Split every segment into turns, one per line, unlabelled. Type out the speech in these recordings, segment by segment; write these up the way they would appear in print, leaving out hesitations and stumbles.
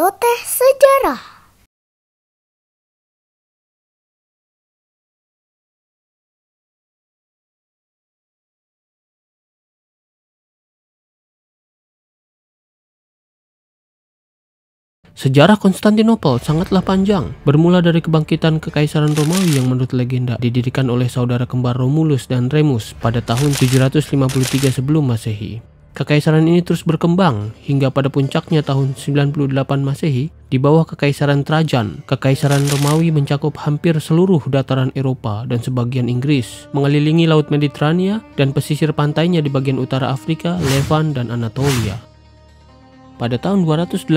Celoteh Sejarah.
Sejarah Konstantinopel sangatlah panjang, bermula dari kebangkitan Kekaisaran Romawi yang menurut legenda didirikan oleh saudara kembar Romulus dan Remus pada tahun 753 sebelum Masehi. Kekaisaran ini terus berkembang hingga pada puncaknya tahun 98 Masehi di bawah Kekaisaran Trajan. Kekaisaran Romawi mencakup hampir seluruh dataran Eropa dan sebagian Inggris, mengelilingi Laut Mediterania dan pesisir pantainya di bagian utara Afrika, Levant, dan Anatolia. Pada tahun 285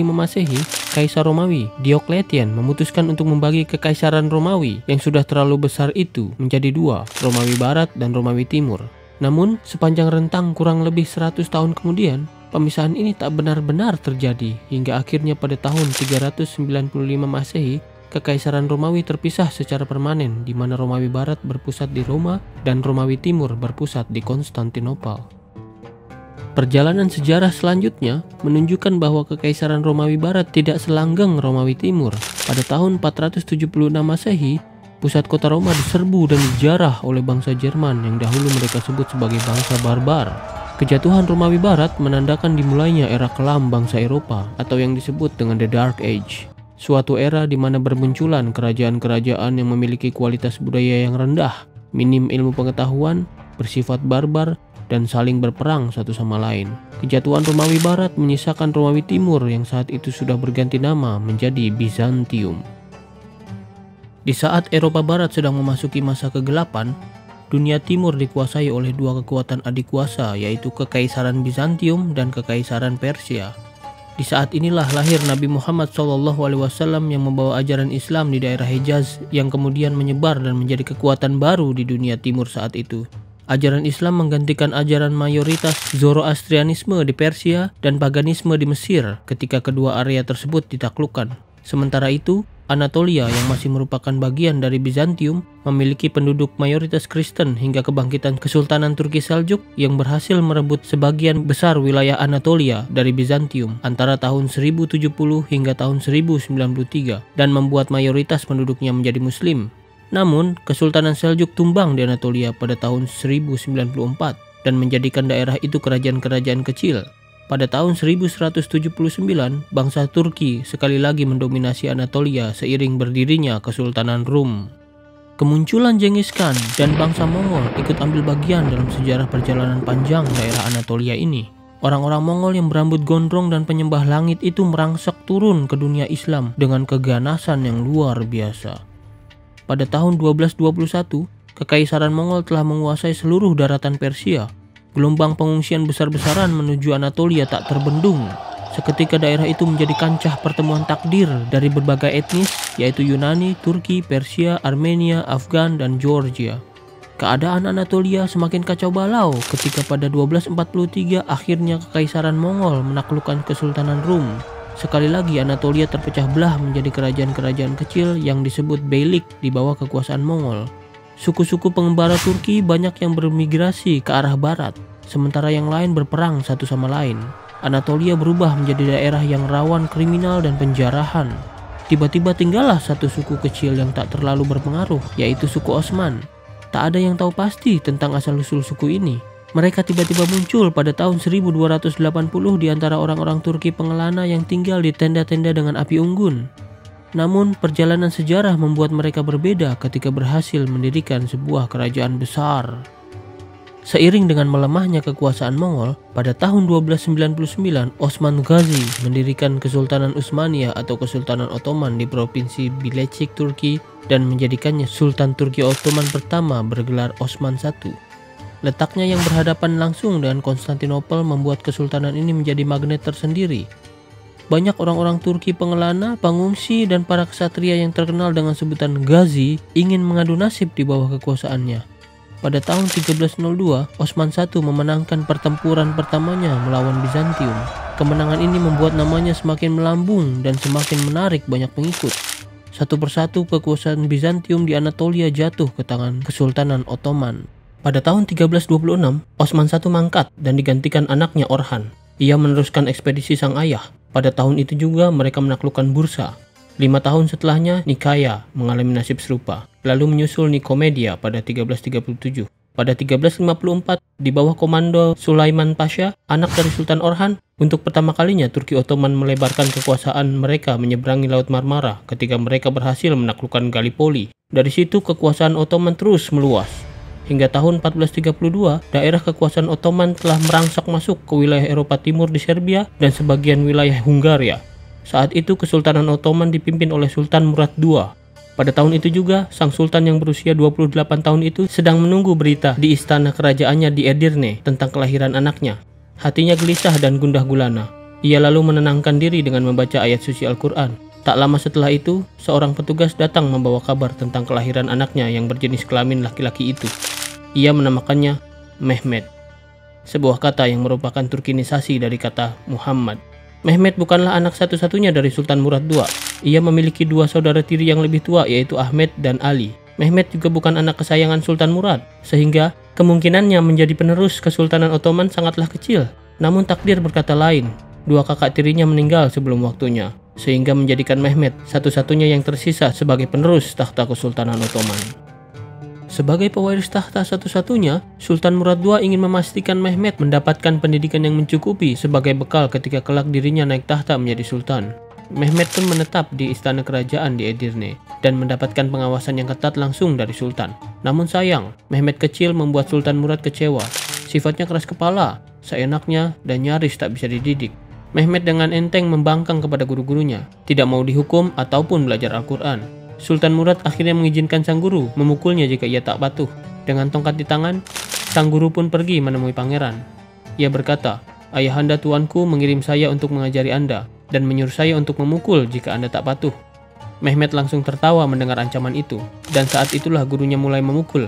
Masehi, Kaisar Romawi Diocletian memutuskan untuk membagi Kekaisaran Romawi yang sudah terlalu besar itu menjadi dua, Romawi Barat dan Romawi Timur. Namun, sepanjang rentang kurang lebih 100 tahun kemudian, pemisahan ini tak benar-benar terjadi hingga akhirnya pada tahun 395 Masehi, Kekaisaran Romawi terpisah secara permanen di mana Romawi Barat berpusat di Roma dan Romawi Timur berpusat di Konstantinopel. Perjalanan sejarah selanjutnya menunjukkan bahwa Kekaisaran Romawi Barat tidak selanggeng Romawi Timur. Pada tahun 476 Masehi, pusat kota Roma diserbu dan dijarah oleh bangsa Jerman yang dahulu mereka sebut sebagai bangsa barbar. Kejatuhan Romawi Barat menandakan dimulainya era kelam bangsa Eropa atau yang disebut dengan The Dark Age. Suatu era di mana bermunculan kerajaan-kerajaan yang memiliki kualitas budaya yang rendah, minim ilmu pengetahuan, bersifat barbar, dan saling berperang satu sama lain. Kejatuhan Romawi Barat menyisakan Romawi Timur yang saat itu sudah berganti nama menjadi Bizantium. Di saat Eropa Barat sedang memasuki masa kegelapan, dunia Timur dikuasai oleh dua kekuatan adik kuasa, yaitu Kekaisaran Bizantium dan Kekaisaran Persia. Di saat inilah lahir Nabi Muhammad SAW yang membawa ajaran Islam di daerah Hejaz yang kemudian menyebar dan menjadi kekuatan baru di dunia Timur saat itu. Ajaran Islam menggantikan ajaran mayoritas Zoroastrianisme di Persia dan paganisme di Mesir ketika kedua area tersebut ditaklukkan. Sementara itu, Anatolia yang masih merupakan bagian dari Bizantium memiliki penduduk mayoritas Kristen hingga kebangkitan Kesultanan Turki Seljuk yang berhasil merebut sebagian besar wilayah Anatolia dari Bizantium antara tahun 1070 hingga tahun 1093 dan membuat mayoritas penduduknya menjadi Muslim. Namun, Kesultanan Seljuk tumbang di Anatolia pada tahun 1094 dan menjadikan daerah itu kerajaan-kerajaan kecil. Pada tahun 1179, bangsa Turki sekali lagi mendominasi Anatolia seiring berdirinya Kesultanan Rum. Kemunculan Genghis Khan dan bangsa Mongol ikut ambil bagian dalam sejarah perjalanan panjang daerah Anatolia ini. Orang-orang Mongol yang berambut gondrong dan penyembah langit itu merangsek turun ke dunia Islam dengan keganasan yang luar biasa. Pada tahun 1221, Kekaisaran Mongol telah menguasai seluruh daratan Persia. Gelombang pengungsian besar-besaran menuju Anatolia tak terbendung. Seketika daerah itu menjadi kancah pertemuan takdir dari berbagai etnis, yaitu Yunani, Turki, Persia, Armenia, Afgan, dan Georgia. Keadaan Anatolia semakin kacau balau ketika pada 1243 akhirnya Kekaisaran Mongol menaklukkan Kesultanan Rum. Sekali lagi Anatolia terpecah belah menjadi kerajaan-kerajaan kecil yang disebut Beylik di bawah kekuasaan Mongol. Suku-suku pengembara Turki banyak yang bermigrasi ke arah barat, sementara yang lain berperang satu sama lain. Anatolia berubah menjadi daerah yang rawan kriminal dan penjarahan. Tiba-tiba tinggallah satu suku kecil yang tak terlalu berpengaruh, yaitu suku Osman. Tak ada yang tahu pasti tentang asal-usul suku ini. Mereka tiba-tiba muncul pada tahun 1280 di antara orang-orang Turki pengelana yang tinggal di tenda-tenda dengan api unggun. Namun, perjalanan sejarah membuat mereka berbeda ketika berhasil mendirikan sebuah kerajaan besar. Seiring dengan melemahnya kekuasaan Mongol, pada tahun 1299 Osman Gazi mendirikan Kesultanan Utsmaniyah atau Kesultanan Ottoman di Provinsi Bilecik, Turki dan menjadikannya Sultan Turki Ottoman pertama bergelar Osman I. Letaknya yang berhadapan langsung dengan Konstantinopel membuat kesultanan ini menjadi magnet tersendiri. Banyak orang-orang Turki pengelana, pengungsi, dan para ksatria yang terkenal dengan sebutan Gazi ingin mengadu nasib di bawah kekuasaannya. Pada tahun 1302, Osman I memenangkan pertempuran pertamanya melawan Bizantium. Kemenangan ini membuat namanya semakin melambung dan semakin menarik banyak pengikut. Satu persatu kekuasaan Bizantium di Anatolia jatuh ke tangan Kesultanan Ottoman. Pada tahun 1326, Osman I mangkat dan digantikan anaknya Orhan. Ia meneruskan ekspedisi sang ayah. Pada tahun itu juga mereka menaklukkan Bursa. 5 tahun setelahnya, Nikaya mengalami nasib serupa. Lalu menyusul Nikomedia pada 1337. Pada 1354, di bawah komando Sulaiman Pasha, anak dari Sultan Orhan, untuk pertama kalinya Turki Ottoman melebarkan kekuasaan mereka menyeberangi Laut Marmara ketika mereka berhasil menaklukkan Gallipoli. Dari situ kekuasaan Ottoman terus meluas. Hingga tahun 1432, daerah kekuasaan Ottoman telah merangsek masuk ke wilayah Eropa Timur di Serbia dan sebagian wilayah Hungaria. Saat itu Kesultanan Ottoman dipimpin oleh Sultan Murad II. Pada tahun itu juga, sang sultan yang berusia 28 tahun itu sedang menunggu berita di istana kerajaannya di Edirne tentang kelahiran anaknya. Hatinya gelisah dan gundah gulana. Ia lalu menenangkan diri dengan membaca ayat suci Al-Quran. Tak lama setelah itu, seorang petugas datang membawa kabar tentang kelahiran anaknya yang berjenis kelamin laki-laki itu. Ia menamakannya Mehmet, sebuah kata yang merupakan turkinisasi dari kata Muhammad. Mehmet bukanlah anak satu-satunya dari Sultan Murad II. Ia memiliki 2 saudara tiri yang lebih tua, yaitu Ahmed dan Ali. Mehmet juga bukan anak kesayangan Sultan Murad, sehingga kemungkinannya menjadi penerus Kesultanan Ottoman sangatlah kecil. Namun takdir berkata lain. 2 kakak tirinya meninggal sebelum waktunya, sehingga menjadikan Mehmet satu-satunya yang tersisa sebagai penerus tahta Kesultanan Ottoman. Sebagai pewaris tahta satu-satunya, Sultan Murad II ingin memastikan Mehmet mendapatkan pendidikan yang mencukupi sebagai bekal ketika kelak dirinya naik tahta menjadi sultan. Mehmet pun menetap di istana kerajaan di Edirne dan mendapatkan pengawasan yang ketat langsung dari sultan. Namun sayang, Mehmet kecil membuat Sultan Murad kecewa. Sifatnya keras kepala, seenaknya, dan nyaris tak bisa dididik. Mehmet dengan enteng membangkang kepada guru-gurunya, tidak mau dihukum ataupun belajar Al-Quran. Sultan Murad akhirnya mengizinkan sang guru memukulnya jika ia tak patuh. Dengan tongkat di tangan, sang guru pun pergi menemui pangeran. Ia berkata, "Ayahanda tuanku mengirim saya untuk mengajari Anda dan menyuruh saya untuk memukul jika Anda tak patuh." Mehmet langsung tertawa mendengar ancaman itu, dan saat itulah gurunya mulai memukul.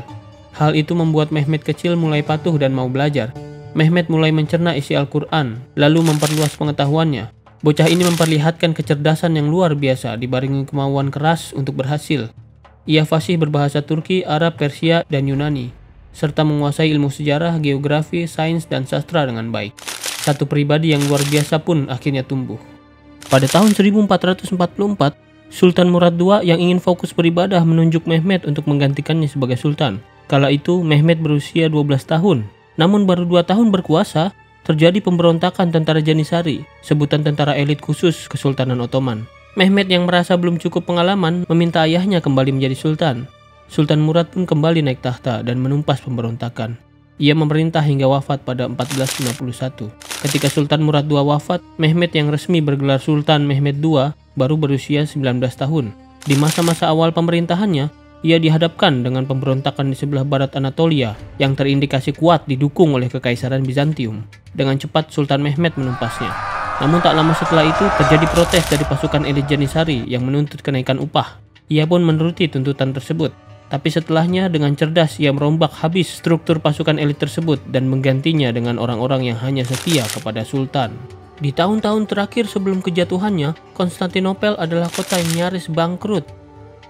Hal itu membuat Mehmet kecil mulai patuh dan mau belajar. Mehmet mulai mencerna isi Al-Quran, lalu memperluas pengetahuannya. Bocah ini memperlihatkan kecerdasan yang luar biasa dibarengi kemauan keras untuk berhasil. Ia fasih berbahasa Turki, Arab, Persia, dan Yunani, serta menguasai ilmu sejarah, geografi, sains, dan sastra dengan baik. Satu pribadi yang luar biasa pun akhirnya tumbuh. Pada tahun 1444, Sultan Murad II yang ingin fokus beribadah menunjuk Mehmet untuk menggantikannya sebagai sultan. Kala itu Mehmet berusia 12 tahun, namun baru 2 tahun berkuasa, terjadi pemberontakan tentara Janissary, sebutan tentara elit khusus Kesultanan Ottoman. Mehmet yang merasa belum cukup pengalaman meminta ayahnya kembali menjadi sultan. Sultan Murad pun kembali naik tahta dan menumpas pemberontakan. Ia memerintah hingga wafat pada 1451. Ketika Sultan Murad II wafat, Mehmet yang resmi bergelar Sultan Mehmet II baru berusia 19 tahun. Di masa-masa awal pemerintahannya, ia dihadapkan dengan pemberontakan di sebelah barat Anatolia yang terindikasi kuat didukung oleh Kekaisaran Bizantium. Dengan cepat Sultan Mehmet menumpasnya. Namun tak lama setelah itu terjadi protes dari pasukan elit Janissary yang menuntut kenaikan upah. Ia pun menuruti tuntutan tersebut. Tapi setelahnya dengan cerdas ia merombak habis struktur pasukan elit tersebut dan menggantinya dengan orang-orang yang hanya setia kepada Sultan. Di tahun-tahun terakhir sebelum kejatuhannya, Konstantinopel adalah kota yang nyaris bangkrut.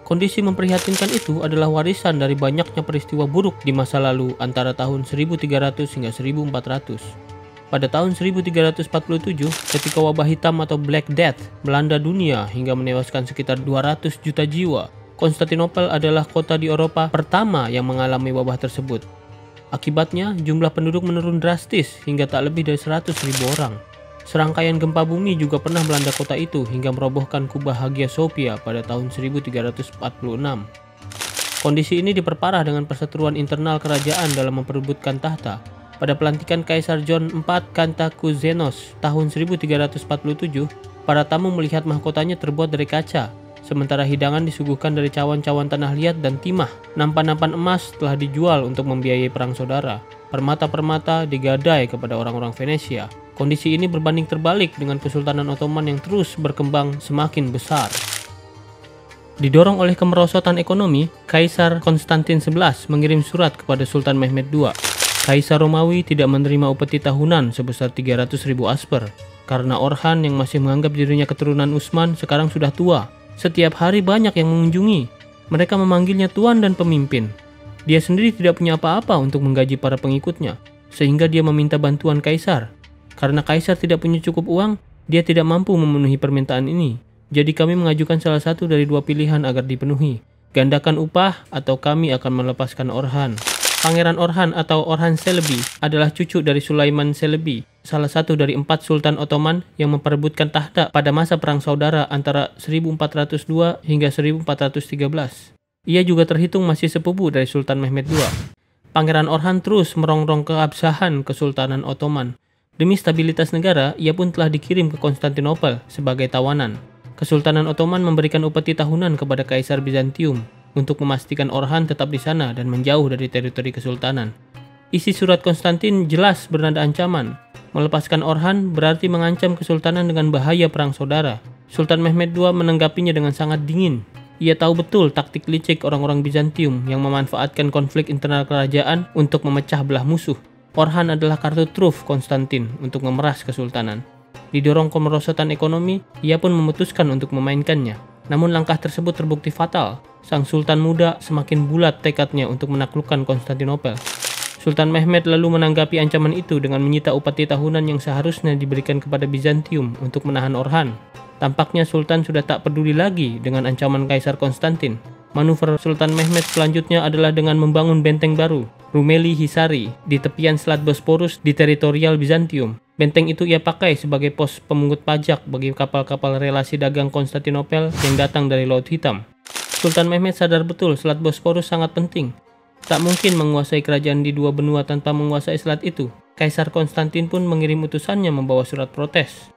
Kondisi memprihatinkan itu adalah warisan dari banyaknya peristiwa buruk di masa lalu antara tahun 1300 hingga 1400. Pada tahun 1347, ketika wabah hitam atau Black Death melanda dunia hingga menewaskan sekitar 200 juta jiwa, Konstantinopel adalah kota di Eropa pertama yang mengalami wabah tersebut. Akibatnya, jumlah penduduk menurun drastis hingga tak lebih dari 100.000 orang. Serangkaian gempa bumi juga pernah melanda kota itu hingga merobohkan Kubah Hagia Sophia pada tahun 1346. Kondisi ini diperparah dengan perseteruan internal kerajaan dalam memperebutkan tahta. Pada pelantikan Kaisar John IV Kantakouzenos tahun 1347, para tamu melihat mahkotanya terbuat dari kaca, sementara hidangan disuguhkan dari cawan-cawan tanah liat dan timah. Nampan-nampan emas telah dijual untuk membiayai perang saudara. Permata-permata digadai kepada orang-orang Venesia. Kondisi ini berbanding terbalik dengan Kesultanan Ottoman yang terus berkembang semakin besar. Didorong oleh kemerosotan ekonomi, Kaisar Konstantin XI mengirim surat kepada Sultan Mehmet II. Kaisar Romawi tidak menerima upeti tahunan sebesar 300.000 asper, karena Orhan yang masih menganggap dirinya keturunan Utsman sekarang sudah tua. Setiap hari banyak yang mengunjungi. Mereka memanggilnya tuan dan pemimpin. Dia sendiri tidak punya apa-apa untuk menggaji para pengikutnya, sehingga dia meminta bantuan Kaisar. Karena kaisar tidak punya cukup uang, dia tidak mampu memenuhi permintaan ini. Jadi kami mengajukan salah satu dari dua pilihan agar dipenuhi. Gandakan upah atau kami akan melepaskan Orhan. Pangeran Orhan atau Orhan Çelebi adalah cucu dari Sulaiman Çelebi, salah satu dari 4 Sultan Ottoman yang memperebutkan tahta pada masa Perang Saudara antara 1402 hingga 1413. Ia juga terhitung masih sepupu dari Sultan Mehmed II. Pangeran Orhan terus merongrong keabsahan Kesultanan Ottoman. Demi stabilitas negara, ia pun telah dikirim ke Konstantinopel sebagai tawanan. Kesultanan Ottoman memberikan upeti tahunan kepada Kaisar Bizantium untuk memastikan Orhan tetap di sana dan menjauh dari teritori kesultanan. Isi surat Konstantin jelas bernada ancaman. Melepaskan Orhan berarti mengancam kesultanan dengan bahaya perang saudara. Sultan Mehmed II menanggapinya dengan sangat dingin. Ia tahu betul taktik licik orang-orang Bizantium yang memanfaatkan konflik internal kerajaan untuk memecah belah musuh. Orhan adalah kartu truf Konstantin untuk memeras kesultanan. Didorong kemerosotan ekonomi, ia pun memutuskan untuk memainkannya. Namun langkah tersebut terbukti fatal. Sang sultan muda semakin bulat tekadnya untuk menaklukkan Konstantinopel. Sultan Mehmed lalu menanggapi ancaman itu dengan menyita upeti tahunan yang seharusnya diberikan kepada Bizantium untuk menahan Orhan. Tampaknya Sultan sudah tak peduli lagi dengan ancaman Kaisar Konstantin. Manuver Sultan Mehmed selanjutnya adalah dengan membangun benteng baru, Rumeli Hisari, di tepian Selat Bosporus di teritorial Bizantium. Benteng itu ia pakai sebagai pos pemungut pajak bagi kapal-kapal relasi dagang Konstantinopel yang datang dari Laut Hitam. Sultan Mehmed sadar betul Selat Bosporus sangat penting. Tak mungkin menguasai kerajaan di dua benua tanpa menguasai selat itu. Kaisar Konstantin pun mengirim utusannya membawa surat protes.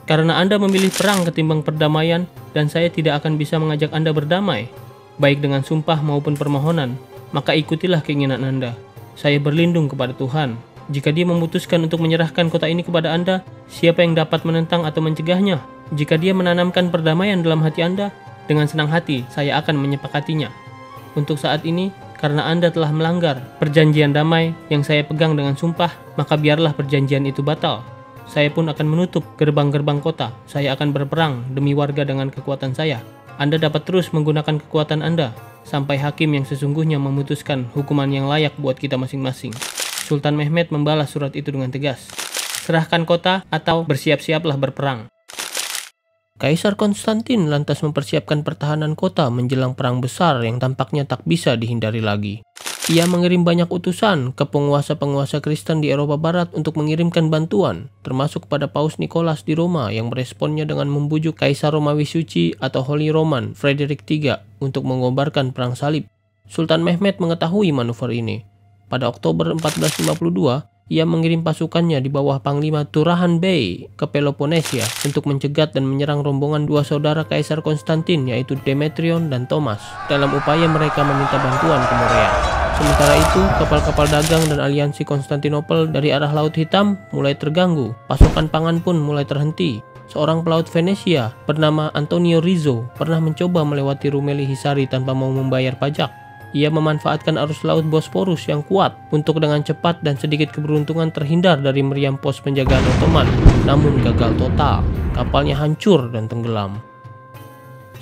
Karena Anda memilih perang ketimbang perdamaian, dan saya tidak akan bisa mengajak Anda berdamai, baik dengan sumpah maupun permohonan, maka ikutilah keinginan Anda. Saya berlindung kepada Tuhan. Jika dia memutuskan untuk menyerahkan kota ini kepada Anda, siapa yang dapat menentang atau mencegahnya? Jika dia menanamkan perdamaian dalam hati Anda, dengan senang hati saya akan menyepakatinya. Untuk saat ini, karena Anda telah melanggar perjanjian damai yang saya pegang dengan sumpah, maka biarlah perjanjian itu batal. Saya pun akan menutup gerbang-gerbang kota. Saya akan berperang demi warga dengan kekuatan saya. Anda dapat terus menggunakan kekuatan Anda, sampai hakim yang sesungguhnya memutuskan hukuman yang layak buat kita masing-masing. Sultan Mehmed membalas surat itu dengan tegas. Serahkan kota atau bersiap-siaplah berperang. Kaisar Konstantin lantas mempersiapkan pertahanan kota menjelang perang besar yang tampaknya tak bisa dihindari lagi. Ia mengirim banyak utusan ke penguasa-penguasa Kristen di Eropa Barat untuk mengirimkan bantuan, termasuk kepada Paus Nikolas di Roma yang meresponnya dengan membujuk Kaisar Romawi Suci atau Holy Roman Frederick III untuk mengobarkan perang salib. Sultan Mehmed mengetahui manuver ini. Pada Oktober 1452, ia mengirim pasukannya di bawah Panglima Turahan Bey ke Peloponnesia untuk mencegat dan menyerang rombongan dua saudara Kaisar Konstantin yaitu Demetrion dan Thomas dalam upaya mereka meminta bantuan ke Morea. Sementara itu, kapal-kapal dagang dan aliansi Konstantinopel dari arah Laut Hitam mulai terganggu. Pasokan pangan pun mulai terhenti. Seorang pelaut Venesia bernama Antonio Rizzo pernah mencoba melewati Rumeli Hisari tanpa mau membayar pajak. Ia memanfaatkan arus laut Bosporus yang kuat untuk dengan cepat dan sedikit keberuntungan terhindar dari meriam pos penjagaan Ottoman, namun gagal total. Kapalnya hancur dan tenggelam.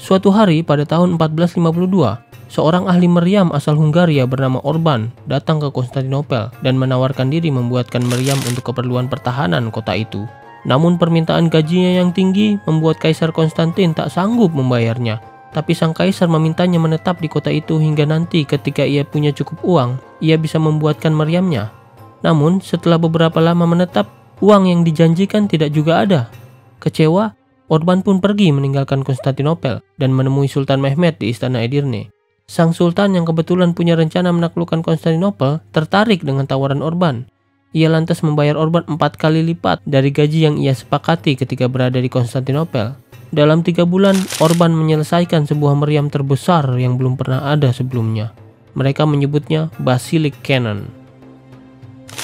Suatu hari pada tahun 1452, seorang ahli meriam asal Hungaria bernama Orban datang ke Konstantinopel dan menawarkan diri membuatkan meriam untuk keperluan pertahanan kota itu. Namun permintaan gajinya yang tinggi membuat Kaisar Konstantin tak sanggup membayarnya. Tapi sang kaisar memintanya menetap di kota itu hingga nanti ketika ia punya cukup uang, ia bisa membuatkan meriamnya. Namun setelah beberapa lama menetap, uang yang dijanjikan tidak juga ada. Kecewa, Orban pun pergi meninggalkan Konstantinopel dan menemui Sultan Mehmed di istana Edirne. Sang sultan yang kebetulan punya rencana menaklukkan Konstantinopel tertarik dengan tawaran Orban. Ia lantas membayar Orban 4 kali lipat dari gaji yang ia sepakati ketika berada di Konstantinopel. Dalam 3 bulan, Orban menyelesaikan sebuah meriam terbesar yang belum pernah ada sebelumnya. Mereka menyebutnya Basilic Cannon.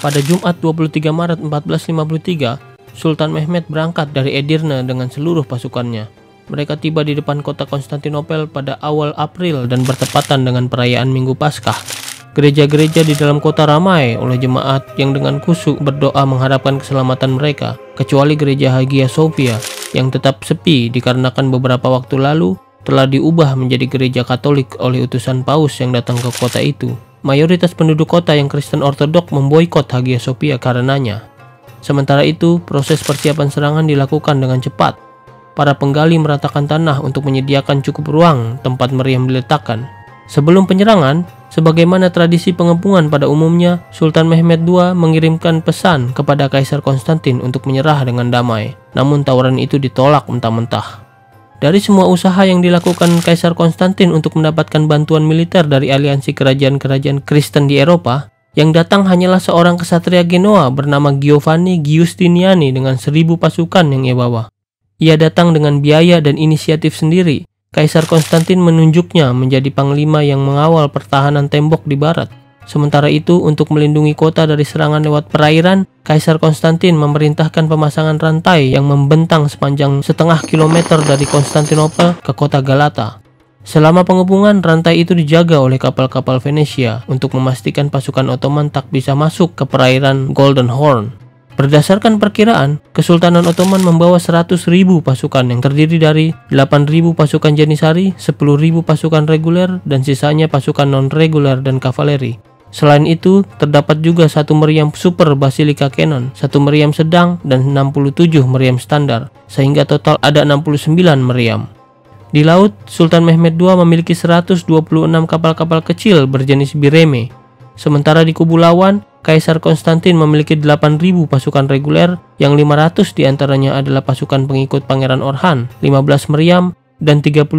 Pada Jumat 23 Maret 1453, Sultan Mehmed berangkat dari Edirne dengan seluruh pasukannya. Mereka tiba di depan kota Konstantinopel pada awal April dan bertepatan dengan perayaan Minggu Paskah. Gereja-gereja di dalam kota ramai oleh jemaat yang dengan khusyuk berdoa mengharapkan keselamatan mereka, kecuali gereja Hagia Sophia yang tetap sepi dikarenakan beberapa waktu lalu telah diubah menjadi gereja Katolik oleh utusan Paus yang datang ke kota itu. Mayoritas penduduk kota yang Kristen Ortodok memboikot Hagia Sophia karenanya. Sementara itu, proses persiapan serangan dilakukan dengan cepat. Para penggali meratakan tanah untuk menyediakan cukup ruang tempat meriam diletakkan. Sebelum penyerangan, sebagaimana tradisi pengepungan pada umumnya, Sultan Mehmed II mengirimkan pesan kepada Kaisar Konstantin untuk menyerah dengan damai. Namun tawaran itu ditolak mentah-mentah. Dari semua usaha yang dilakukan Kaisar Konstantin untuk mendapatkan bantuan militer dari aliansi kerajaan-kerajaan Kristen di Eropa, yang datang hanyalah seorang kesatria Genoa bernama Giovanni Giustiniani dengan 1000 pasukan yang ia bawa. Ia datang dengan biaya dan inisiatif sendiri. Kaisar Konstantin menunjuknya menjadi panglima yang mengawal pertahanan tembok di barat. Sementara itu, untuk melindungi kota dari serangan lewat perairan, Kaisar Konstantin memerintahkan pemasangan rantai yang membentang sepanjang setengah kilometer dari Konstantinopel ke kota Galata. Selama pengepungan, rantai itu dijaga oleh kapal-kapal Venesia untuk memastikan pasukan Ottoman tak bisa masuk ke perairan Golden Horn. Berdasarkan perkiraan, Kesultanan Ottoman membawa 100.000 pasukan yang terdiri dari 8.000 pasukan Janissary, 10.000 pasukan reguler, dan sisanya pasukan non-reguler dan kavaleri. Selain itu, terdapat juga satu meriam super Basilika Cannon, satu meriam sedang, dan 67 meriam standar, sehingga total ada 69 meriam. Di laut, Sultan Mehmed II memiliki 126 kapal-kapal kecil berjenis Bireme. Sementara di kubu lawan, Kaisar Konstantin memiliki 8.000 pasukan reguler, yang 500 diantaranya adalah pasukan pengikut Pangeran Orhan, 15 meriam, dan 30.000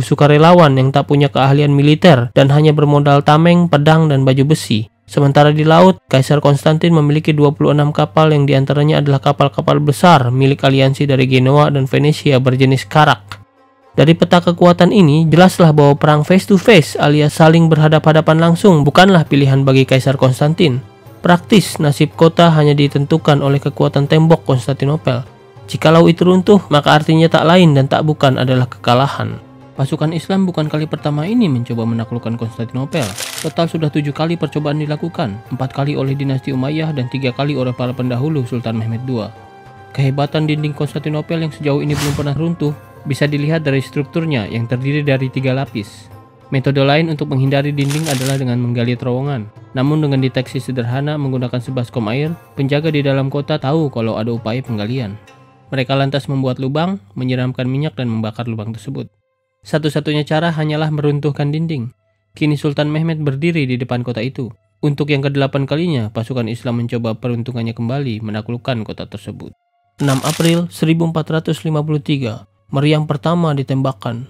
sukarelawan yang tak punya keahlian militer dan hanya bermodal tameng, pedang, dan baju besi. Sementara di laut, Kaisar Konstantin memiliki 26 kapal yang diantaranya adalah kapal-kapal besar milik aliansi dari Genoa dan Venesia berjenis karak. Dari peta kekuatan ini, jelaslah bahwa perang face to face alias saling berhadap-hadapan langsung bukanlah pilihan bagi Kaisar Konstantin. Praktis, nasib kota hanya ditentukan oleh kekuatan tembok Konstantinopel. Jikalau itu runtuh, maka artinya tak lain dan tak bukan adalah kekalahan. Pasukan Islam bukan kali pertama ini mencoba menaklukkan Konstantinopel. Total sudah 7 kali percobaan dilakukan, 4 kali oleh dinasti Umayyah dan 3 kali oleh para pendahulu Sultan Mehmed II. Kehebatan dinding Konstantinopel yang sejauh ini belum pernah runtuh bisa dilihat dari strukturnya yang terdiri dari 3 lapis. Metode lain untuk menghindari dinding adalah dengan menggali terowongan. Namun dengan deteksi sederhana menggunakan sebaskom air, penjaga di dalam kota tahu kalau ada upaya penggalian. Mereka lantas membuat lubang, menyiramkan minyak dan membakar lubang tersebut. Satu-satunya cara hanyalah meruntuhkan dinding. Kini Sultan Mehmed berdiri di depan kota itu. Untuk yang ke-8 kalinya, pasukan Islam mencoba peruntungannya kembali menaklukkan kota tersebut. 6 April 1453, meriam pertama ditembakkan.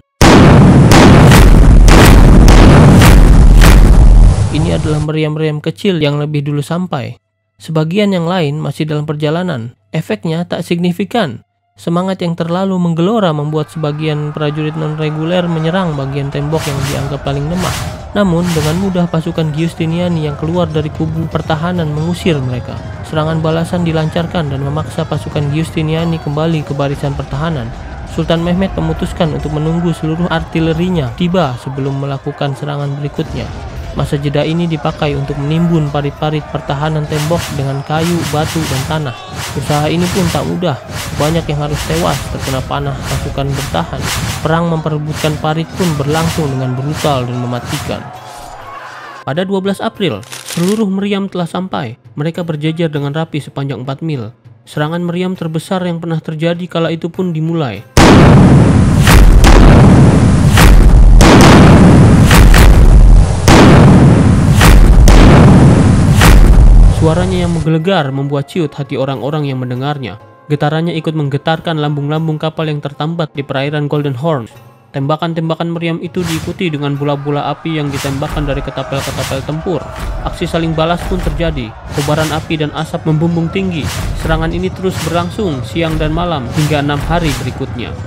Ini adalah meriam-meriam kecil yang lebih dulu sampai. Sebagian yang lain masih dalam perjalanan. Efeknya tak signifikan. Semangat yang terlalu menggelora membuat sebagian prajurit non-reguler menyerang bagian tembok yang dianggap paling lemah. Namun dengan mudah pasukan Giustiniani yang keluar dari kubu pertahanan mengusir mereka. Serangan balasan dilancarkan dan memaksa pasukan Giustiniani kembali ke barisan pertahanan. Sultan Mehmed memutuskan untuk menunggu seluruh artilerinya tiba sebelum melakukan serangan berikutnya. Masa jeda ini dipakai untuk menimbun parit-parit pertahanan tembok dengan kayu, batu, dan tanah. Usaha ini pun tak mudah. Banyak yang harus tewas terkena panah pasukan bertahan. Perang memperebutkan parit pun berlangsung dengan brutal dan mematikan. Pada 12 April, seluruh meriam telah sampai. Mereka berjejer dengan rapi sepanjang 4 mil. Serangan meriam terbesar yang pernah terjadi kala itu pun dimulai. Suaranya yang menggelegar membuat ciut hati orang-orang yang mendengarnya. Getarannya ikut menggetarkan lambung-lambung kapal yang tertambat di perairan Golden Horn. Tembakan-tembakan meriam itu diikuti dengan bola-bola api yang ditembakkan dari ketapel-ketapel tempur. Aksi saling balas pun terjadi. Kobaran api dan asap membumbung tinggi. Serangan ini terus berlangsung siang dan malam hingga 6 hari berikutnya.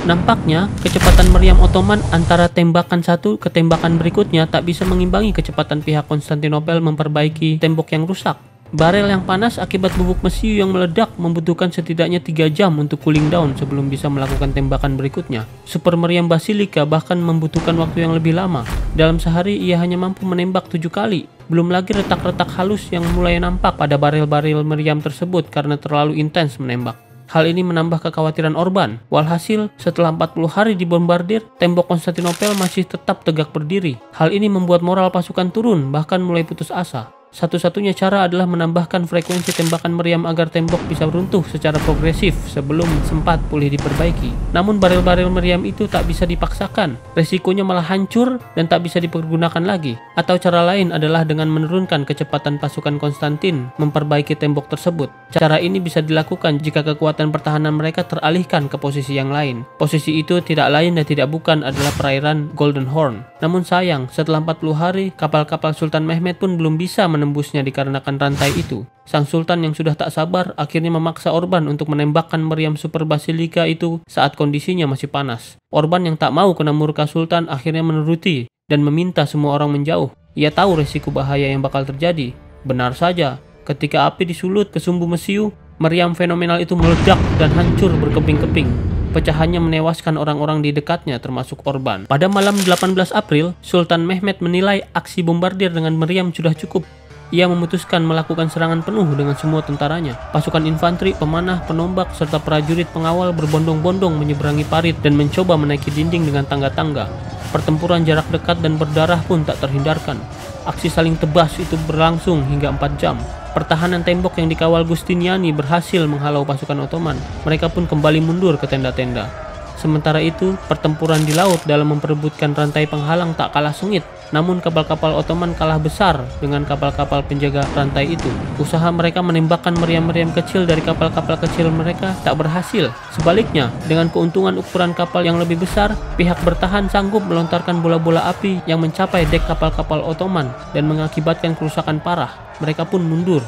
Nampaknya, kecepatan meriam Ottoman antara tembakan satu ke tembakan berikutnya tak bisa mengimbangi kecepatan pihak Konstantinopel memperbaiki tembok yang rusak. Barel yang panas akibat bubuk mesiu yang meledak membutuhkan setidaknya 3 jam untuk cooling down sebelum bisa melakukan tembakan berikutnya. Super meriam Basilika bahkan membutuhkan waktu yang lebih lama. Dalam sehari ia hanya mampu menembak 7 kali. Belum lagi retak-retak halus yang mulai nampak pada barel-barel meriam tersebut karena terlalu intens menembak. Hal ini menambah kekhawatiran Orban. Walhasil, setelah 40 hari dibombardir, tembok Konstantinopel masih tetap tegak berdiri. Hal ini membuat moral pasukan turun, bahkan mulai putus asa. Satu-satunya cara adalah menambahkan frekuensi tembakan meriam agar tembok bisa runtuh secara progresif sebelum sempat pulih diperbaiki. Namun baril-baril meriam itu tak bisa dipaksakan, resikonya malah hancur dan tak bisa dipergunakan lagi. Atau cara lain adalah dengan menurunkan kecepatan pasukan Konstantin memperbaiki tembok tersebut. Cara ini bisa dilakukan jika kekuatan pertahanan mereka teralihkan ke posisi yang lain. Posisi itu tidak lain dan tidak bukan adalah perairan Golden Horn. Namun sayang, setelah 40 hari, kapal-kapal Sultan Mehmed pun belum bisa menembusnya dikarenakan rantai itu. Sang Sultan yang sudah tak sabar akhirnya memaksa Orban untuk menembakkan meriam Super Basilika itu saat kondisinya masih panas. Orban yang tak mau kena murka Sultan akhirnya menuruti dan meminta semua orang menjauh. Ia tahu resiko bahaya yang bakal terjadi. Benar saja, ketika api disulut ke sumbu mesiu, meriam fenomenal itu meledak dan hancur berkeping-keping. Pecahannya menewaskan orang-orang di dekatnya termasuk Orban. Pada malam 18 April, Sultan Mehmed menilai aksi bombardir dengan meriam sudah cukup. Ia memutuskan melakukan serangan penuh dengan semua tentaranya. Pasukan infanteri, pemanah, penombak, serta prajurit pengawal berbondong-bondong menyeberangi parit dan mencoba menaiki dinding dengan tangga-tangga. Pertempuran jarak dekat dan berdarah pun tak terhindarkan. Aksi saling tebas itu berlangsung hingga 4 jam. Pertahanan tembok yang dikawal Giustiniani berhasil menghalau pasukan Ottoman. Mereka pun kembali mundur ke tenda-tenda. Sementara itu, pertempuran di laut dalam memperebutkan rantai penghalang tak kalah sengit. Namun kapal-kapal Ottoman kalah besar dengan kapal-kapal penjaga rantai itu. Usaha mereka menembakkan meriam-meriam kecil dari kapal-kapal kecil mereka tak berhasil. Sebaliknya, dengan keuntungan ukuran kapal yang lebih besar, pihak bertahan sanggup melontarkan bola-bola api yang mencapai dek kapal-kapal Ottoman dan mengakibatkan kerusakan parah. Mereka pun mundur.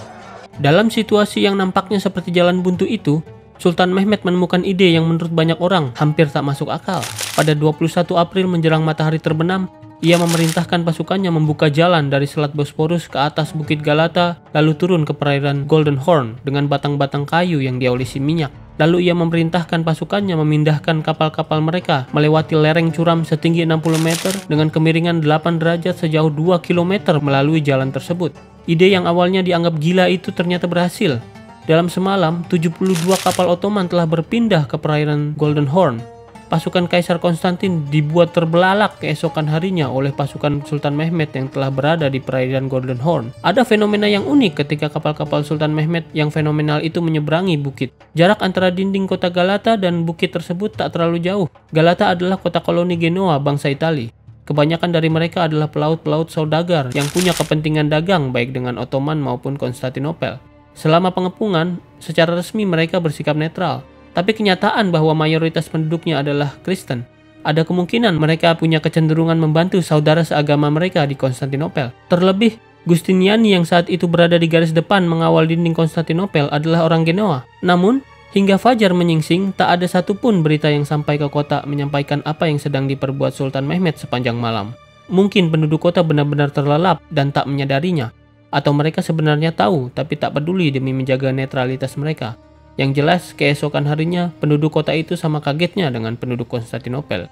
Dalam situasi yang nampaknya seperti jalan buntu itu, Sultan Mehmed menemukan ide yang menurut banyak orang hampir tak masuk akal. Pada 21 April menjelang matahari terbenam, ia memerintahkan pasukannya membuka jalan dari Selat Bosporus ke atas Bukit Galata, lalu turun ke perairan Golden Horn dengan batang-batang kayu yang diolesi minyak. Lalu ia memerintahkan pasukannya memindahkan kapal-kapal mereka melewati lereng curam setinggi 60 meter dengan kemiringan 8 derajat sejauh 2 km melalui jalan tersebut. Ide yang awalnya dianggap gila itu ternyata berhasil. Dalam semalam, 72 kapal Ottoman telah berpindah ke perairan Golden Horn. Pasukan Kaisar Konstantin dibuat terbelalak keesokan harinya oleh pasukan Sultan Mehmed yang telah berada di perairan Golden Horn. Ada fenomena yang unik ketika kapal-kapal Sultan Mehmed yang fenomenal itu menyeberangi bukit. Jarak antara dinding kota Galata dan bukit tersebut tak terlalu jauh. Galata adalah kota koloni Genoa bangsa Italia. Kebanyakan dari mereka adalah pelaut-pelaut saudagar yang punya kepentingan dagang baik dengan Ottoman maupun Konstantinopel. Selama pengepungan, secara resmi mereka bersikap netral. Tapi kenyataan bahwa mayoritas penduduknya adalah Kristen. Ada kemungkinan mereka punya kecenderungan membantu saudara seagama mereka di Konstantinopel. Terlebih, Giustiniani yang saat itu berada di garis depan mengawal dinding Konstantinopel adalah orang Genoa. Namun, hingga fajar menyingsing, tak ada satupun berita yang sampai ke kota menyampaikan apa yang sedang diperbuat Sultan Mehmed sepanjang malam. Mungkin penduduk kota benar-benar terlelap dan tak menyadarinya. Atau mereka sebenarnya tahu tapi tak peduli demi menjaga netralitas mereka. Yang jelas, keesokan harinya, penduduk kota itu sama kagetnya dengan penduduk Konstantinopel.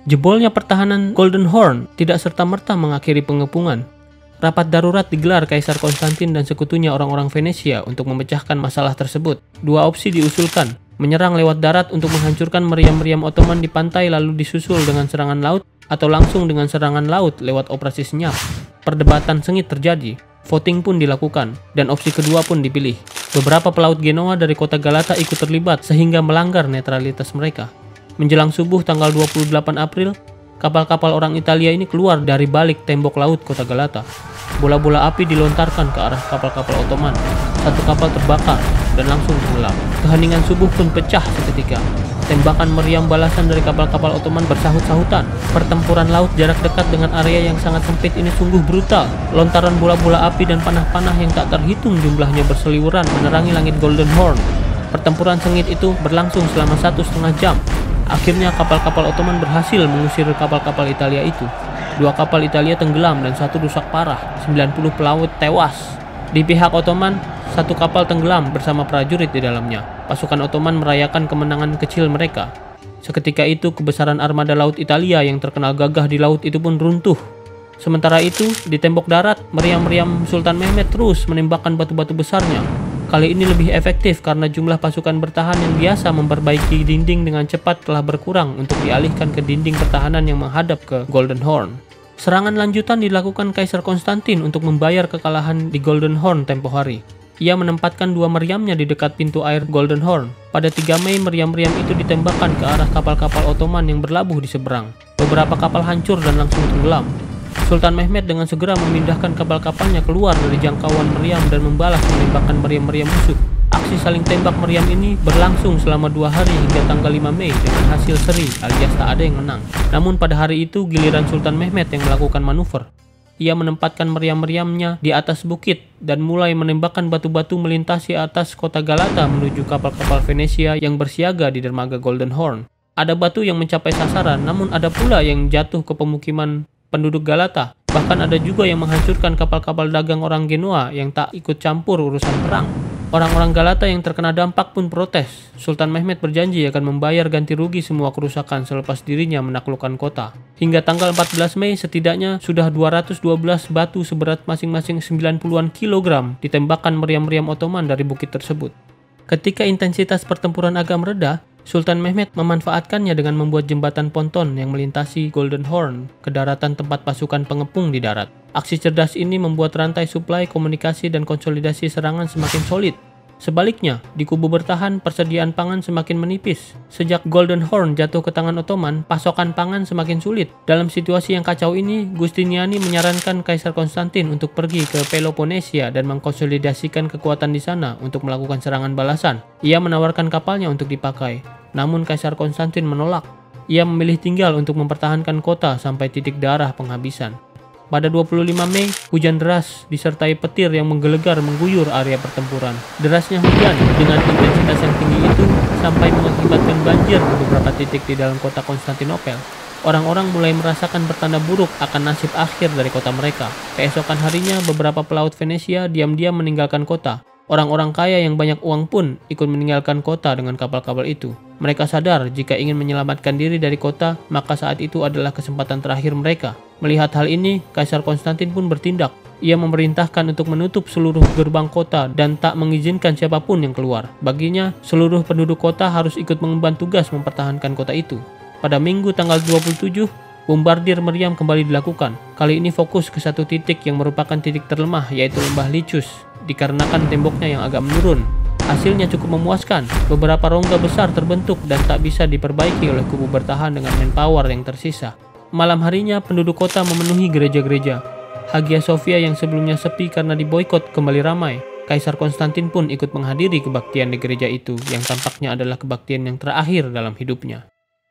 Jebolnya pertahanan Golden Horn tidak serta-merta mengakhiri pengepungan. Rapat darurat digelar Kaisar Konstantin dan sekutunya orang-orang Venesia untuk memecahkan masalah tersebut. Dua opsi diusulkan, menyerang lewat darat untuk menghancurkan meriam-meriam Ottoman di pantai lalu disusul dengan serangan laut, atau langsung dengan serangan laut lewat operasi senyap. Perdebatan sengit terjadi. Voting pun dilakukan, dan opsi kedua pun dipilih. Beberapa pelaut Genoa dari kota Galata ikut terlibat sehingga melanggar netralitas mereka. Menjelang subuh tanggal 28 April, kapal-kapal orang Italia ini keluar dari balik tembok laut kota Galata. Bola-bola api dilontarkan ke arah kapal-kapal Ottoman. Satu kapal terbakar dan langsung tenggelam. Keheningan subuh pun pecah seketika. Tembakan meriam balasan dari kapal-kapal Ottoman bersahut-sahutan. Pertempuran laut jarak dekat dengan area yang sangat sempit ini sungguh brutal. Lontaran bola-bola api dan panah-panah yang tak terhitung jumlahnya berseliweran menerangi langit Golden Horn. Pertempuran sengit itu berlangsung selama 1,5 jam. Akhirnya kapal-kapal Ottoman berhasil mengusir kapal-kapal Italia itu. 2 kapal Italia tenggelam dan 1 rusak parah. 90 pelaut tewas. Di pihak Ottoman, 1 kapal tenggelam bersama prajurit di dalamnya. Pasukan Ottoman merayakan kemenangan kecil mereka. Seketika itu, kebesaran armada laut Italia yang terkenal gagah di laut itu pun runtuh. Sementara itu, di tembok darat, meriam-meriam Sultan Mehmed terus menembakkan batu-batu besarnya. Kali ini lebih efektif karena jumlah pasukan bertahan yang biasa memperbaiki dinding dengan cepat telah berkurang untuk dialihkan ke dinding pertahanan yang menghadap ke Golden Horn. Serangan lanjutan dilakukan Kaisar Konstantin untuk membayar kekalahan di Golden Horn tempo hari. Ia menempatkan 2 meriamnya di dekat pintu air Golden Horn. Pada 3 Mei, meriam-meriam itu ditembakkan ke arah kapal-kapal Ottoman yang berlabuh di seberang. Beberapa kapal hancur dan langsung tenggelam. Sultan Mehmed dengan segera memindahkan kapal-kapalnya keluar dari jangkauan meriam dan membalas menembakkan meriam-meriam musuh. Aksi saling tembak meriam ini berlangsung selama 2 hari hingga tanggal 5 Mei dengan hasil seri alias tak ada yang menang. Namun pada hari itu giliran Sultan Mehmed yang melakukan manuver. Ia menempatkan meriam-meriamnya di atas bukit dan mulai menembakkan batu-batu melintasi atas kota Galata menuju kapal-kapal Venesia yang bersiaga di dermaga Golden Horn. Ada batu yang mencapai sasaran, namun ada pula yang jatuh ke pemukiman penduduk Galata. Bahkan ada juga yang menghancurkan kapal-kapal dagang orang Genoa yang tak ikut campur urusan perang. Orang-orang Galata yang terkena dampak pun protes. Sultan Mehmed berjanji akan membayar ganti rugi semua kerusakan selepas dirinya menaklukkan kota. Hingga tanggal 14 Mei setidaknya sudah 212 batu seberat masing-masing 90-an kilogram ditembakkan meriam-meriam Ottoman dari bukit tersebut. Ketika intensitas pertempuran agak mereda, Sultan Mehmed memanfaatkannya dengan membuat jembatan ponton yang melintasi Golden Horn ke daratan tempat pasukan pengepung di darat. Aksi cerdas ini membuat rantai suplai, komunikasi, dan konsolidasi serangan semakin solid. Sebaliknya, di kubu bertahan, persediaan pangan semakin menipis. Sejak Golden Horn jatuh ke tangan Ottoman, pasokan pangan semakin sulit. Dalam situasi yang kacau ini, Giustiniani menyarankan Kaisar Konstantin untuk pergi ke Peloponnesia dan mengkonsolidasikan kekuatan di sana untuk melakukan serangan balasan. Ia menawarkan kapalnya untuk dipakai. Namun Kaisar Konstantin menolak. Ia memilih tinggal untuk mempertahankan kota sampai titik darah penghabisan. Pada 25 Mei, hujan deras disertai petir yang menggelegar mengguyur area pertempuran. Derasnya hujan dengan intensitas yang tinggi itu sampai mengakibatkan banjir di beberapa titik di dalam kota Konstantinopel. Orang-orang mulai merasakan pertanda buruk akan nasib akhir dari kota mereka. Keesokan harinya, beberapa pelaut Venesia diam-diam meninggalkan kota. Orang-orang kaya yang banyak uang pun ikut meninggalkan kota dengan kapal-kapal itu. Mereka sadar jika ingin menyelamatkan diri dari kota, maka saat itu adalah kesempatan terakhir mereka. Melihat hal ini, Kaisar Konstantin pun bertindak. Ia memerintahkan untuk menutup seluruh gerbang kota dan tak mengizinkan siapapun yang keluar. Baginya, seluruh penduduk kota harus ikut mengemban tugas mempertahankan kota itu. Pada Minggu tanggal 27, bombardir meriam kembali dilakukan. Kali ini fokus ke satu titik yang merupakan titik terlemah, yaitu Lembah Lichus, dikarenakan temboknya yang agak menurun. Hasilnya cukup memuaskan. Beberapa rongga besar terbentuk dan tak bisa diperbaiki oleh kubu bertahan dengan manpower yang tersisa. Malam harinya penduduk kota memenuhi gereja-gereja. Hagia Sophia yang sebelumnya sepi karena diboikot kembali ramai. Kaisar Konstantin pun ikut menghadiri kebaktian di gereja itu yang tampaknya adalah kebaktian yang terakhir dalam hidupnya.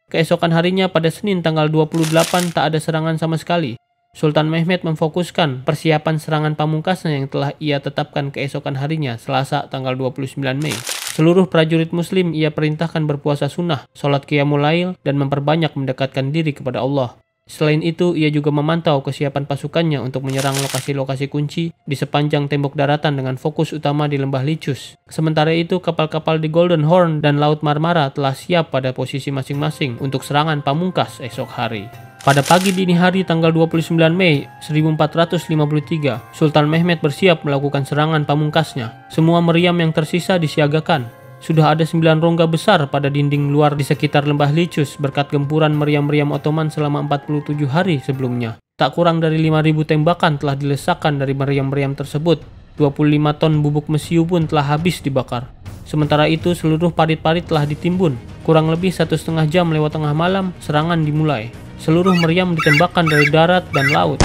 Keesokan harinya pada Senin tanggal 28 tak ada serangan sama sekali. Sultan Mehmed memfokuskan persiapan serangan pamungkasnya yang telah ia tetapkan keesokan harinya, Selasa tanggal 29 Mei. Seluruh prajurit muslim ia perintahkan berpuasa sunnah, sholat qiyamul lail, dan memperbanyak mendekatkan diri kepada Allah. Selain itu, ia juga memantau kesiapan pasukannya untuk menyerang lokasi-lokasi kunci di sepanjang tembok daratan dengan fokus utama di Lembah Lichus. Sementara itu, kapal-kapal di Golden Horn dan Laut Marmara telah siap pada posisi masing-masing untuk serangan pamungkas esok hari. Pada pagi dini hari tanggal 29 Mei 1453, Sultan Mehmed bersiap melakukan serangan pamungkasnya. Semua meriam yang tersisa disiagakan. Sudah ada 9 rongga besar pada dinding luar di sekitar Lembah Lichus berkat gempuran meriam-meriam Ottoman selama 47 hari sebelumnya. Tak kurang dari 5.000 tembakan telah dilesakkan dari meriam-meriam tersebut. 25 ton bubuk mesiu pun telah habis dibakar. Sementara itu seluruh parit-parit telah ditimbun. Kurang lebih 1,5 jam lewat tengah malam, serangan dimulai. Seluruh meriam ditembakkan dari darat dan laut.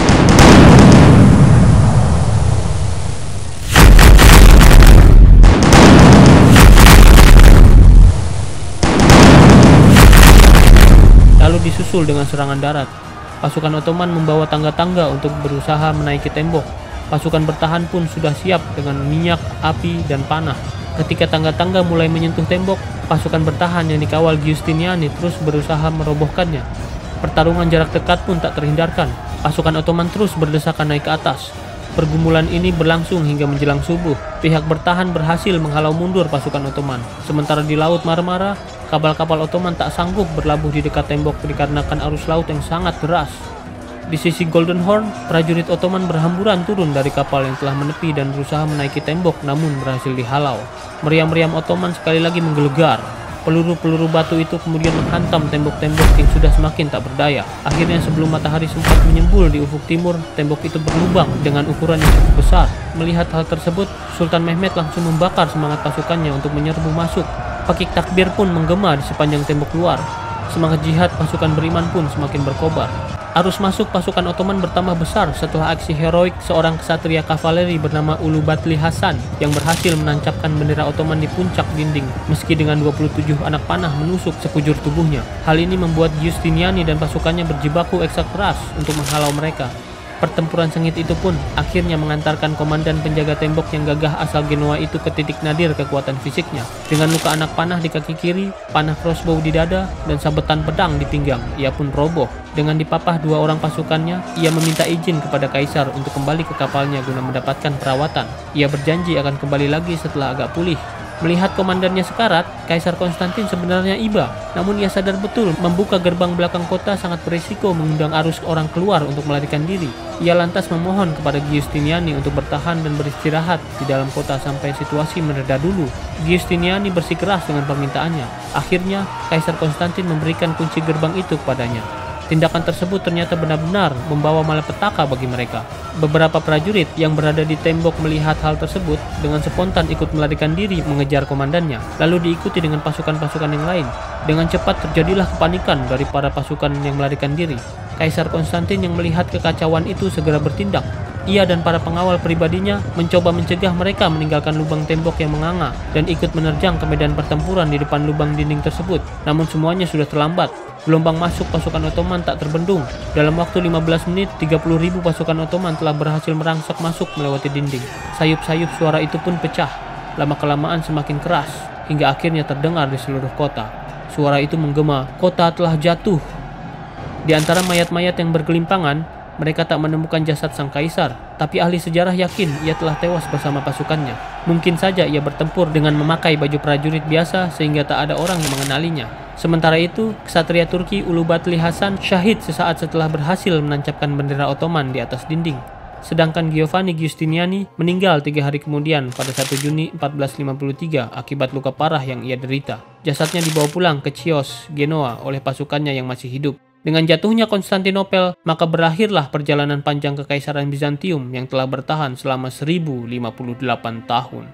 Lalu disusul dengan serangan darat. Pasukan Ottoman membawa tangga-tangga untuk berusaha menaiki tembok. Pasukan bertahan pun sudah siap dengan minyak, api, dan panah. Ketika tangga-tangga mulai menyentuh tembok, pasukan bertahan yang dikawal Giustiniani terus berusaha merobohkannya. Pertarungan jarak dekat pun tak terhindarkan. Pasukan Ottoman terus berdesakan naik ke atas. Pergumulan ini berlangsung hingga menjelang subuh. Pihak bertahan berhasil menghalau mundur pasukan Ottoman. Sementara di Laut Marmara, kapal-kapal Ottoman tak sanggup berlabuh di dekat tembok dikarenakan arus laut yang sangat deras. Di sisi Golden Horn, prajurit Ottoman berhamburan turun dari kapal yang telah menepi dan berusaha menaiki tembok namun berhasil dihalau. Meriam-meriam Ottoman sekali lagi menggelegar. Peluru-peluru batu itu kemudian menghantam tembok-tembok yang sudah semakin tak berdaya. Akhirnya sebelum matahari sempat menyembul di ufuk timur, tembok itu berlubang dengan ukuran yang cukup besar. Melihat hal tersebut, Sultan Mehmed langsung membakar semangat pasukannya untuk menyerbu masuk. Pakik takbir pun menggema di sepanjang tembok luar. Semangat jihad pasukan beriman pun semakin berkobar. Arus masuk pasukan Ottoman bertambah besar setelah aksi heroik seorang ksatria kavaleri bernama Ulubatli Hasan yang berhasil menancapkan bendera Ottoman di puncak dinding meski dengan 27 anak panah menusuk sekujur tubuhnya. Hal ini membuat Giustiniani dan pasukannya berjibaku ekstra keras untuk menghalau mereka. Pertempuran sengit itu pun akhirnya mengantarkan komandan penjaga tembok yang gagah asal Genoa itu ke titik nadir kekuatan fisiknya. Dengan luka anak panah di kaki kiri, panah crossbow di dada, dan sabetan pedang di pinggang, ia pun roboh. Dengan dipapah 2 orang pasukannya, ia meminta izin kepada kaisar untuk kembali ke kapalnya guna mendapatkan perawatan. Ia berjanji akan kembali lagi setelah agak pulih. Melihat komandannya sekarat, Kaisar Konstantin sebenarnya iba. Namun ia sadar betul membuka gerbang belakang kota sangat berisiko mengundang arus orang keluar untuk melarikan diri. Ia lantas memohon kepada Giustiniani untuk bertahan dan beristirahat di dalam kota sampai situasi mereda dulu. Giustiniani bersikeras dengan permintaannya. Akhirnya, Kaisar Konstantin memberikan kunci gerbang itu kepadanya. Tindakan tersebut ternyata benar-benar membawa malapetaka bagi mereka. Beberapa prajurit yang berada di tembok melihat hal tersebut dengan spontan ikut melarikan diri mengejar komandannya, lalu diikuti dengan pasukan-pasukan yang lain. Dengan cepat terjadilah kepanikan dari para pasukan yang melarikan diri. Kaisar Konstantin yang melihat kekacauan itu segera bertindak. Ia dan para pengawal pribadinya mencoba mencegah mereka meninggalkan lubang tembok yang menganga dan ikut menerjang ke medan pertempuran di depan lubang dinding tersebut. Namun semuanya sudah terlambat. Gelombang masuk pasukan Ottoman tak terbendung. Dalam waktu 15 menit, 30.000 pasukan Ottoman telah berhasil merangsek masuk melewati dinding. Sayup-sayup suara itu pun pecah. Lama-kelamaan semakin keras, hingga akhirnya terdengar di seluruh kota. Suara itu menggema, kota telah jatuh. Di antara mayat-mayat yang bergelimpangan, mereka tak menemukan jasad sang kaisar, tapi ahli sejarah yakin ia telah tewas bersama pasukannya. Mungkin saja ia bertempur dengan memakai baju prajurit biasa sehingga tak ada orang yang mengenalinya. Sementara itu, ksatria Turki Ulubatli Hasan syahid sesaat setelah berhasil menancapkan bendera Ottoman di atas dinding. Sedangkan Giovanni Giustiniani meninggal 3 hari kemudian pada 1 Juni 1453 akibat luka parah yang ia derita. Jasadnya dibawa pulang ke Chios, Genoa oleh pasukannya yang masih hidup. Dengan jatuhnya Konstantinopel, maka berakhirlah perjalanan panjang kekaisaran Bizantium yang telah bertahan selama 1058 tahun.